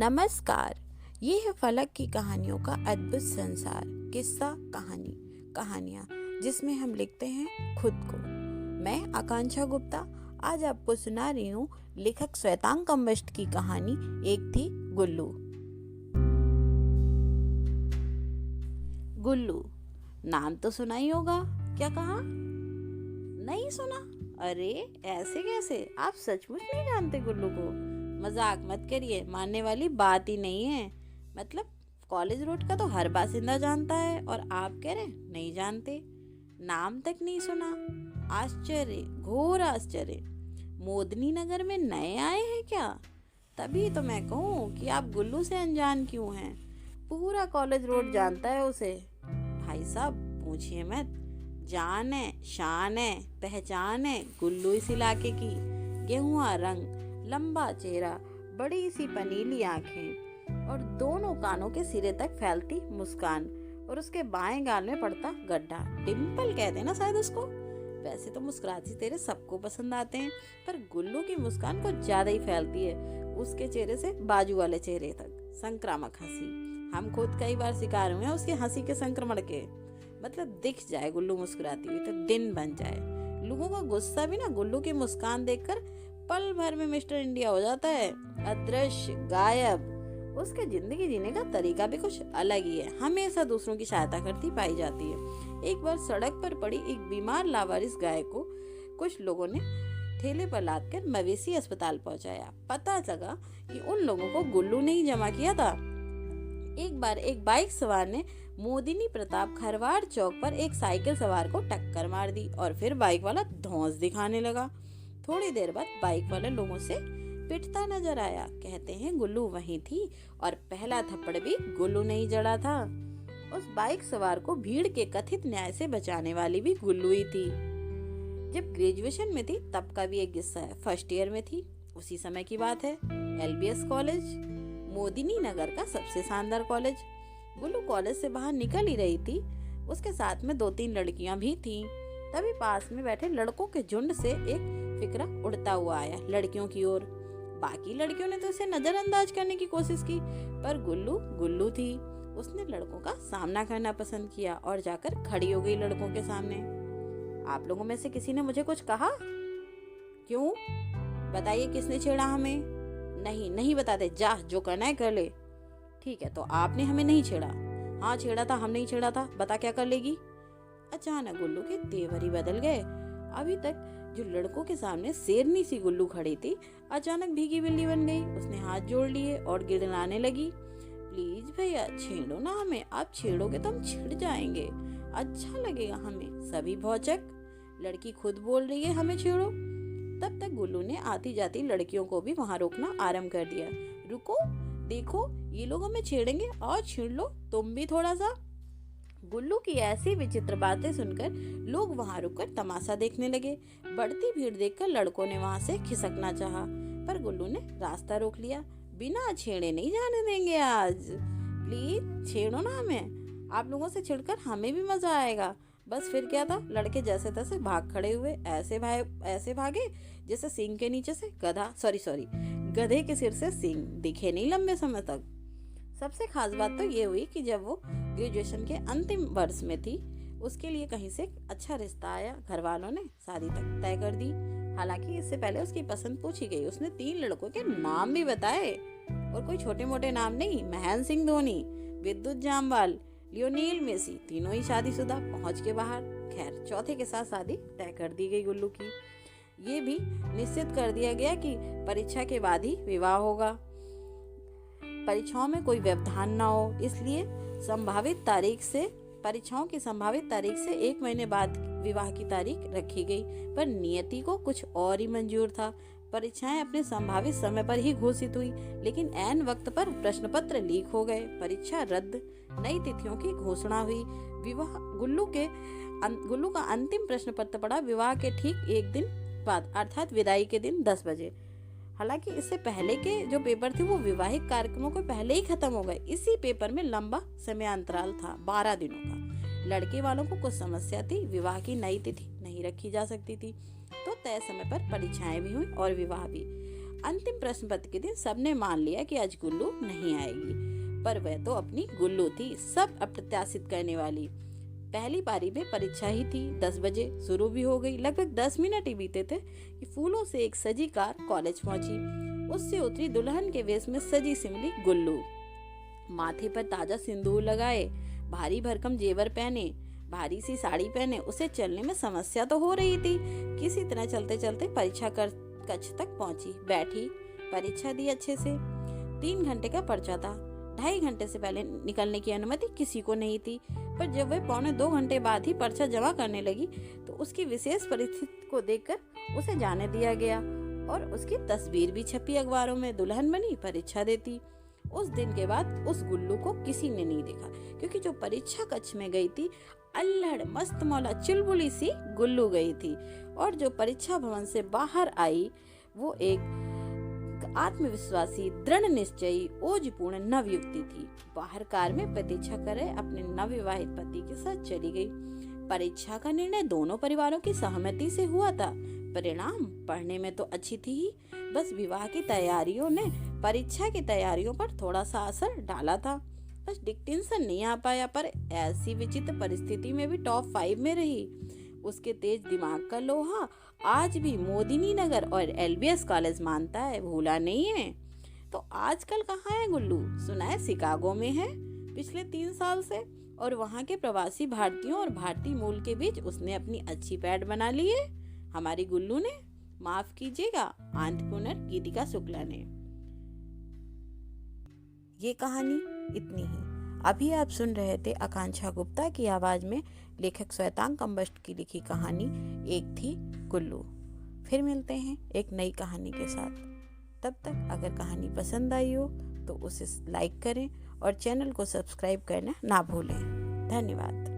नमस्कार। ये है फलक की कहानियों का अद्भुत संसार। किस्सा कहानी कहानियाँ जिसमें हम लिखते हैं खुद को। मैं आकांक्षा गुप्ता आज आपको सुना रही हूँ लेखक श्वेतांग कम्बस्ट की कहानी एक थी गुल्लू। गुल्लू नाम तो सुना ही होगा, क्या कहा? नहीं सुना? अरे ऐसे कैसे, आप सचमुच नहीं जानते गुल्लू को? मजाक मत करिए, मानने वाली बात ही नहीं है। मतलब कॉलेज रोड का तो हर बासिंदा जानता है और आप कह रहे नहीं जानते, नाम तक नहीं सुना। आश्चर्य, घोर आश्चर्य। मोदनी नगर में नए आए हैं क्या? तभी तो मैं कहूँ कि आप गुल्लू से अनजान क्यों हैं। पूरा कॉलेज रोड जानता है उसे। भाई साहब पूछिए मत, जान है, शान है, पहचान है गुल्लू इस इलाके की। गेहुआ रंग, लंबा चेहरा, बड़ी सी पनीली आंखें और दोनों कानों के सिरे तक फैलती मुस्कान और उसके बाएं गाल में पड़ता गड्ढा। डिम्पल कहते हैं ना शायद उसको। वैसे तो मुस्कुराती चेहरे सबको पसंद आते हैं, पर गुल्लू की मुस्कान कुछ ज्यादा ही फैलती है। उसके चेहरे से बाजू वाले चेहरे तक संक्रामक हंसी। हम खुद कई बार शिकार हुए हैं उसकी हंसी के संक्रमण के। मतलब दिख जाए गुल्लू मुस्कुराती हुई तो दिन बन जाए। लोगों का गुस्सा भी ना गुल्लू की मुस्कान देखकर पल भर में मिस्टर इंडिया हो जाता है, अदृश्य, गायब। उसके जिंदगी जीने का तरीका भी कुछ अलग ही है, हमेशा दूसरों की सहायता करती पाई जाती है। एक बार सड़क पर पड़ी एक बीमार लावारिस गाय को कुछ लोगों ने ठेले पर लादकर मवेशी अस्पताल पहुंचाया। पता लगा कि उन लोगों को गुल्लू ने ही जमा किया था। एक बार एक बाइक सवार ने मोदिनी प्रताप खरवाड़ चौक पर एक साइकिल सवार को टक्कर मार दी और फिर बाइक वाला धौंस दिखाने लगा। थोड़ी देर बाद बाइक वाले लोगों से पिटता नजर आया। कहते हैं गुल्लू वहीं थी और पहला थप्पड़ भी गुल्लू ने ही जड़ा था। उस बाइक सवार को भीड़ के कथित न्याय से बचाने वाली भी गुल्लू ही थी। जब ग्रेजुएशन में थी तब का भी एक किस्सा है। फर्स्ट ईयर में थी, उसी समय की बात है। LBS कॉलेज, मोदिनी नगर का सबसे शानदार कॉलेज। गुल्लू कॉलेज से बाहर निकल ही रही थी, उसके साथ में 2-3 लड़कियां भी थीं। तभी पास में बैठे लड़कों के झुंड से एक फिकरा उड़ता हुआ आया लड़कियों की ओर। बाकी लड़कियों ने तो इसे नजरअंदाज करने की कोशिश की, पर गुल्लू गुल्लू थी। उसने लड़कों का सामना करना पसंद किया और जाकर खड़ी हो गई लड़कों के सामने। आप लोगों में से किसी ने मुझे कुछ कहा? क्यों बताइए, किसने छेड़ा हमें? नहीं बताते, जा जो करना है कर ले। ठीक है, तो आपने हमें नहीं छेड़ा? हाँ छेड़ा था, हमने ही छेड़ा था, बता क्या कर लेगी? अचानक गुल्लू के तेवर ही बदल गए। अभी तक जो लड़कों के सामने शेरनी सी गुल्लू खड़ी थी, अचानक भीगी बिल्ली बन गई। उसने हाथ जोड़ लिए और गिड़गिड़ाने लगी, प्लीज भैया छेड़ो ना हमें, आप छेड़ोगे तो हम छिड़ जाएंगे, अच्छा लगेगा हमें। सभी भौचक, लड़की खुद बोल रही है हमें छेड़ो। तब तक गुल्लू ने आती जाती लड़कियों को भी वहां रोकना आरंभ कर दिया। रुको, देखो ये लोग हमें छेड़ेंगे और छेड़ लो तुम भी थोड़ा सा। गुल्लू की ऐसी विचित्र बातें सुनकर लोग वहां रुककर तमाशा देखने लगे। बढ़ती भीड़ देखकर लड़कों ने वहां से खिसकना चाहा, पर गुल्लू ने रास्ता रोक लिया। बिना छेड़े नहीं जाने देंगे आज, प्लीज छेड़ो ना हमें, आप लोगों से छिड़कर हमें भी मजा आएगा। बस फिर क्या था, लड़के जैसे तैसे भाग खड़े हुए। ऐसे भागे जैसे सींग के नीचे से गधे के सिर से सींग दिखे नहीं लंबे समय तक। सबसे खास बात तो ये हुई कि जब वो ग्रेजुएशन के अंतिम वर्ष में थी, उसके लिए कहीं से अच्छा रिश्ता आया। घर वालों ने शादी तक तय कर दी। हालांकि इससे पहले उसकी पसंद पूछी गई। उसने 3 लड़कों के नाम भी बताए, और कोई छोटे मोटे नाम नहीं। महेंद्र सिंह धोनी, विद्युत जामवाल, लियोनेल मेसी, तीनों ही शादीशुदा, पहुंच के बाहर। खैर, चौथे के साथ शादी तय कर दी गई गुल्लू की। ये भी निश्चित कर दिया गया कि परीक्षा के बाद ही विवाह होगा। परीक्षाओं में कोई व्यवधान ना हो, इसलिए परीक्षाओं की संभावित तारीख से 1 महीने बाद विवाह की तारीख रखी गई। पर नियति को कुछ और ही मंजूर था। परीक्षाएं अपने संभावित समय पर ही घोषित हुई, लेकिन ऐन वक्त पर प्रश्न पत्र लीक हो गए। परीक्षा रद्द, नई तिथियों की घोषणा हुई। विवाह गुल्लू का अंतिम प्रश्न पत्र पड़ा विवाह के ठीक 1 दिन बाद, अर्थात विदाई के दिन 10 बजे। हालांकि इससे पहले के जो पेपर थे वो विवाहिक कार्यक्रमों को पहले ही खत्म हो गए। इसी पेपर में लंबा समयांतराल था, 12 दिनों का। लड़के वालों को कुछ समस्या थी, विवाह की नई तिथि नहीं रखी जा सकती थी, तो तय समय पर परीक्षाएं भी हुई और विवाह भी। अंतिम प्रश्न पत्र के दिन सबने मान लिया कि आज गुल्लू नहीं आएगी, पर वह तो अपनी गुल्लू थी, सब अप्रत्याशित करने वाली। पहली पारी में परीक्षा ही थी, 10 बजे शुरू भी हो गई। लगभग 10 मिनट ही बीते थे कि फूलों से एक सजी कार कॉलेज पहुंची। उससे उतरी दुल्हन के वेश में सजी सिमली गुल्लू, माथे पर ताजा सिंदूर लगाए, भारी भरकम जेवर पहने, भारी सी साड़ी पहने। उसे चलने में समस्या तो हो रही थी, किसी तरह चलते चलते परीक्षा कक्ष तक पहुंची, बैठी, परीक्षा दी अच्छे से। 3 घंटे का पर्चा था, 2.5 घंटे से पहले निकलने की अनुमति किसी को नहीं थी। पर जब वह 1.25 घंटे बाद ही पर्चा जमा करने लगी तो उसकी विशेष परिस्थिति को देखकर उसे जाने दिया गया और उसकी तस्वीर भी छपी अखबारों में। दुल्हन बनी, परीक्षा देती। उस दिन के बाद उस गुल्लू को किसी ने नहीं देखा, क्योंकि जो परीक्षा कक्ष में गई थी अल्लड़ मस्त मौला चुलबुली सी गुल्लू गई थी, और जो परीक्षा भवन से बाहर आई वो एक आत्मविश्वासी, दृढ़ निश्चयी, ओजपूर्ण नवयुवती थी। बाहर कार में प्रतीक्षा करे अपने नवविवाहित पति के साथ चली गई। परीक्षा का निर्णय दोनों परिवारों की सहमति से हुआ था। परिणाम पढ़ने में तो अच्छी थी ही, बस विवाह की तैयारियों ने परीक्षा की तैयारियों पर थोड़ा सा असर डाला था। बस डिक्टेंशन नहीं आ पाया, पर ऐसी विचित्र परिस्थिति में भी टॉप 5 में रही। उसके तेज दिमाग का लोहा आज भी मोदिनी नगर और LBS कॉलेज मानता है, भूला नहीं है। तो आजकल कहाँ है गुल्लू? सुना है शिकागो में है पिछले 3 साल से, और वहाँ के प्रवासी भारतीयों और भारतीय मूल के बीच उसने अपनी अच्छी पैठ बना ली है हमारी गुल्लू ने। माफ कीजिएगा, आंत्रप्रेन्योर गीतिका शुक्ला ने। ये कहानी इतनी ही। अभी आप सुन रहे थे आकांक्षा गुप्ता की आवाज में लेखक श्वेतांग कम्बस्ट की लिखी कहानी एक थी गुल्लू। फिर मिलते हैं एक नई कहानी के साथ। तब तक अगर कहानी पसंद आई हो तो उसे लाइक करें और चैनल को सब्सक्राइब करना ना भूलें। धन्यवाद।